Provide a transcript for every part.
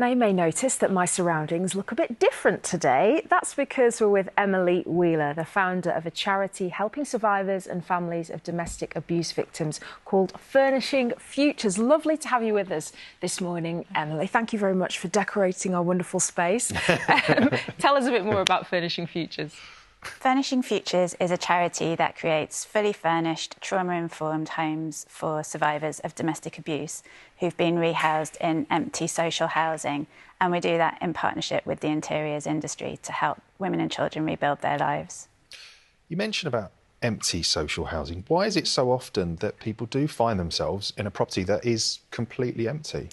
Now, you may notice that my surroundings look a bit different today. That's because we're with Emily Wheeler, the founder of a charity helping survivors and families of domestic abuse victims called Furnishing Futures. Lovely to have you with us this morning, Emily. Thank you very much for decorating our wonderful space. Tell us a bit more about Furnishing Futures. Furnishing Futures is a charity that creates fully furnished, trauma-informed homes for survivors of domestic abuse who've been rehoused in empty social housing. And we do that in partnership with the interiors industry to help women and children rebuild their lives. You mentioned about empty social housing. Why is it so often that people do find themselves in a property that is completely empty?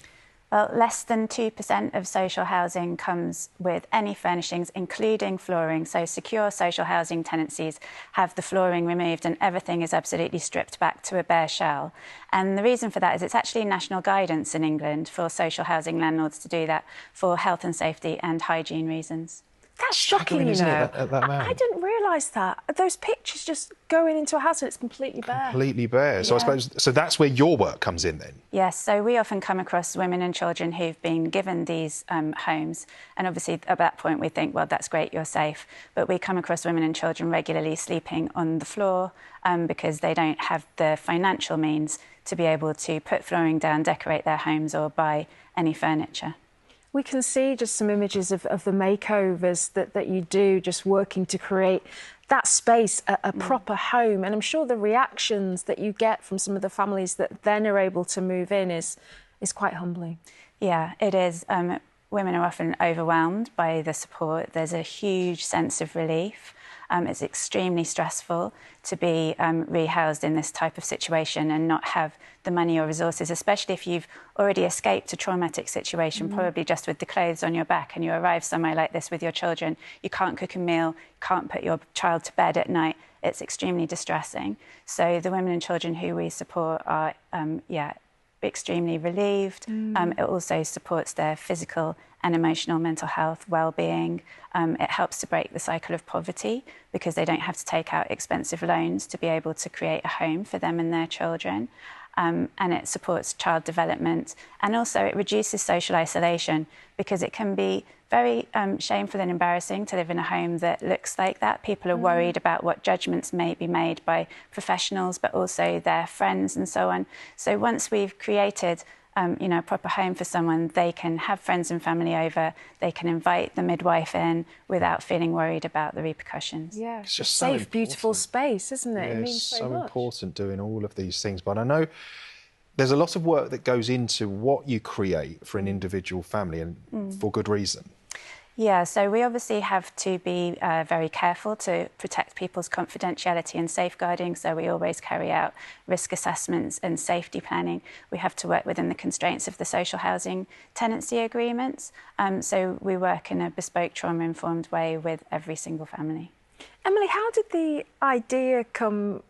Well, less than 2% of social housing comes with any furnishings, including flooring. So secure social housing tenancies have the flooring removed and everything is absolutely stripped back to a bare shell. And the reason for that is it's actually national guidance in England for social housing landlords to do that for health and safety and hygiene reasons. That's shocking, you know. I didn't realise that. Those pictures just going into a house and it's completely bare. Completely bare. So I suppose, so that's where your work comes in then? Yes, so we often come across women and children who've been given these homes. And obviously at that point we think, well, that's great, you're safe. But we come across women and children regularly sleeping on the floor because they don't have the financial means to be able to put flooring down, decorate their homes or buy any furniture. We can see just some images of the makeovers that you do, just working to create that space, a proper home. And I'm sure the reactions that you get from some of the families that then are able to move in is quite humbling. Yeah, it is. Women are often overwhelmed by the support. There's a huge sense of relief. It's extremely stressful to be rehoused in this type of situation and not have the money or resources, especially if you've already escaped a traumatic situation, probably just with the clothes on your back, and you arrive somewhere like this with your children. You can't cook a meal, can't put your child to bed at night. It's extremely distressing. So the women and children who we support are, extremely relieved. It also supports their physical and emotional mental health, well-being. It helps to break the cycle of poverty because they don't have to take out expensive loans to be able to create a home for them and their children. And it supports child development, and also it reduces social isolation because it can be very shameful and embarrassing to live in a home that looks like that. People are worried about what judgments may be made by professionals, but also their friends and so on. So once we've created a proper home for someone, they can have friends and family over, they can invite the midwife in without feeling worried about the repercussions. Yeah, it's just a safe, so beautiful space, isn't it? Yeah, it means so much. important doing all of these things. But I know there's a lot of work that goes into what you create for an individual family, and for good reason. Yeah, so we obviously have to be very careful to protect people's confidentiality and safeguarding, so we always carry out risk assessments and safety planning. We have to work within the constraints of the social housing tenancy agreements, so we work in a bespoke trauma-informed way with every single family. Emily, how did the idea come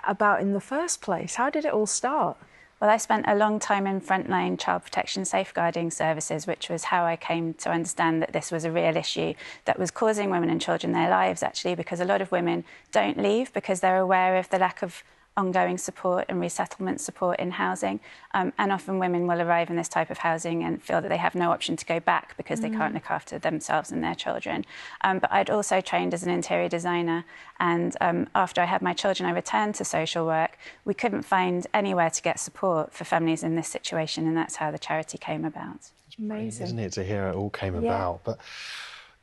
about in the first place? How did it all start? Well, I spent a long time in frontline child protection safeguarding services, which was how I came to understand that this was a real issue that was causing women and children their lives, actually, because a lot of women don't leave because they're aware of the lack of ongoing support and resettlement support in housing. And often women will arrive in this type of housing and feel that they have no option to go back because they can't look after themselves and their children. But I'd also trained as an interior designer, and after I had my children, I returned to social work. We couldn't find anywhere to get support for families in this situation, and that's how the charity came about. It's amazing, isn't it, to hear it all came about. But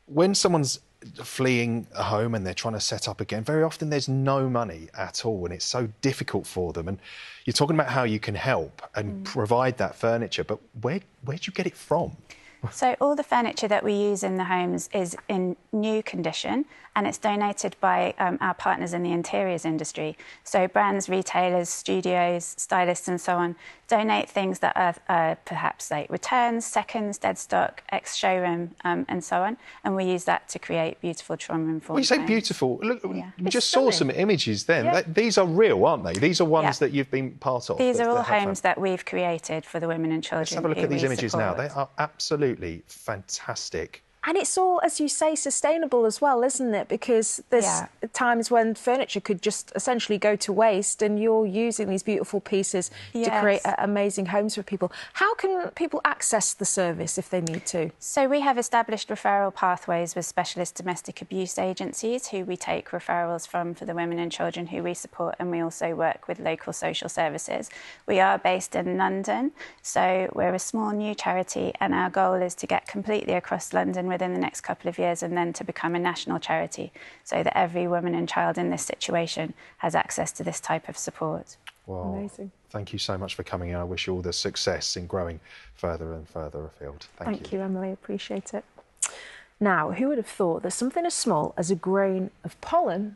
when someone's fleeing a home and they're trying to set up again, very often there's no money at all and it's so difficult for them. And you're talking about how you can help and provide that furniture, but where'd you get it from? So all the furniture that we use in the homes is in new condition, and it's donated by our partners in the interiors industry. So brands, retailers, studios, stylists and so on donate things that are perhaps like returns, seconds, dead stock, ex-showroom and so on. And we use that to create beautiful trauma-informed When you say homes. beautiful, look, we just stunning. saw some images then. These are real, aren't they? These are ones that you've been part of. These are all homes that we've created for the women and children. Let's have a look at these images now. They support. are absolutely fantastic And it's all, as you say, sustainable as well, isn't it? Because there's times when furniture could just essentially go to waste, and you're using these beautiful pieces to create amazing homes for people. How can people access the service if they need to? So we have established referral pathways with specialist domestic abuse agencies who we take referrals from for the women and children who we support, and we also work with local social services. We are based in London, so we're a small new charity, and our goal is to get completely across London within the next couple of years, and then to become a national charity so that every woman and child in this situation has access to this type of support. Well, amazing. Thank you so much for coming in. I wish you all the success in growing further and further afield. Thank you, Emily. Appreciate it. Now, who would have thought that something as small as a grain of pollen